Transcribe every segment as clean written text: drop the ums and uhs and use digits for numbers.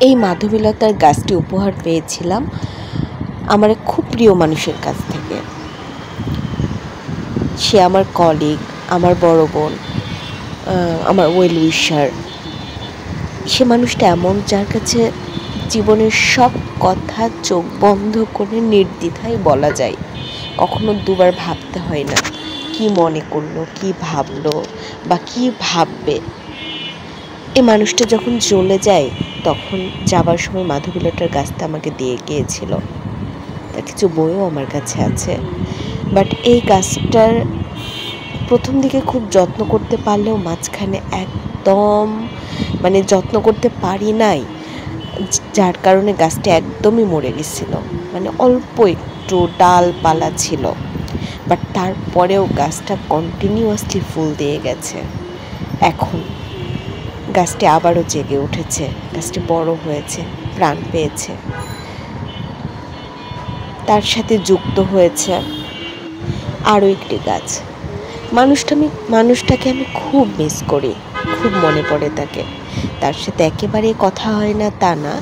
এই মাধবীলতার গাছটি উপহার পেয়েছিলাম আমার খুব প্রিয় মানুষের কাছ থেকে। সে আমার কলিগ, আমার বড় বোন, আমার ওয়েল উইশার। সে মানুষটা এমন, যার কাছে জীবনের সব কথা চোখ বন্ধ করে নির্দ্বিধায় বলা যায়। কখনো দুবার ভাবতে হয় না কি মনে করলো, কি ভাবলো বা কি ভাববে। এই মানুষটা যখন চলে যায়, তখন যাবার সময় মাধবীলতার গাছটা আমাকে দিয়ে গিয়েছিল। তার কিছু বইও আমার কাছে আছে। বাট এই গাছটার প্রথম দিকে খুব যত্ন করতে পারলেও মাঝখানে একদম যত্ন করতে পারি নাই, যার কারণে গাছটা একদমই মরে গেছিল। অল্প একটু ডালপালা ছিল, বাট তারপরেও গাছটা কন্টিনিউয়াসলি ফুল দিয়ে গেছে। এখন গাছটি আবারও জেগে উঠেছে, গাছটি বড় হয়েছে, প্রাণ পেয়েছে। তার সাথে যুক্ত হয়েছে আরও একটি গাছ। মানুষটাকে আমি খুব মিস করি, খুব মনে পড়ে তাকে। তার সাথে একেবারে কথা হয় না তা না,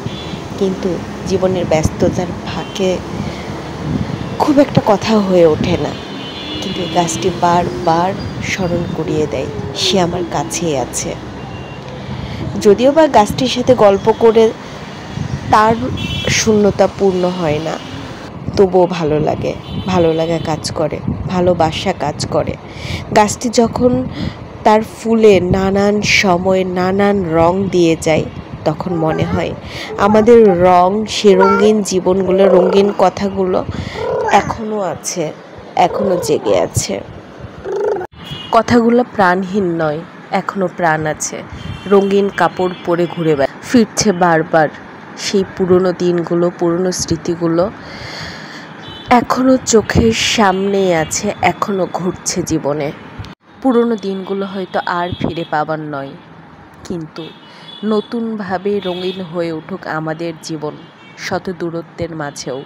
কিন্তু জীবনের ব্যস্ততার ফাঁকে খুব একটা কথা হয়ে ওঠে না। কিন্তু এই গাছটি বারবার স্মরণ করিয়ে দেয় সে আমার কাছেই আছে। যদিও বা গাছটির সাথে গল্প করে তার শূন্যতা পূর্ণ হয় না, তবুও ভালো লাগে, ভালো লাগা কাজ করে, ভালোবাসা কাজ করে। গাছটি যখন তার ফুলে নানান সময় নানান রং দিয়ে যায়, তখন মনে হয় আমাদের সে রঙিন জীবনগুলো, রঙিন কথাগুলো এখনও আছে, এখনও জেগে আছে। কথাগুলো প্রাণহীন নয়, এখনও প্রাণ আছে। রঙিন কাপড় পরে ঘুরে ফিরছে বারবার সেই পুরনো দিনগুলো, পুরনো স্মৃতিগুলো এখনও চোখের সামনেই আছে, এখনও ঘুরছে জীবনে। পুরনো দিনগুলো হয়তো আর ফিরে পাবার নয়, কিন্তু নতুনভাবে রঙিন হয়ে উঠুক আমাদের জীবন, শত দূরত্বের মাঝেও।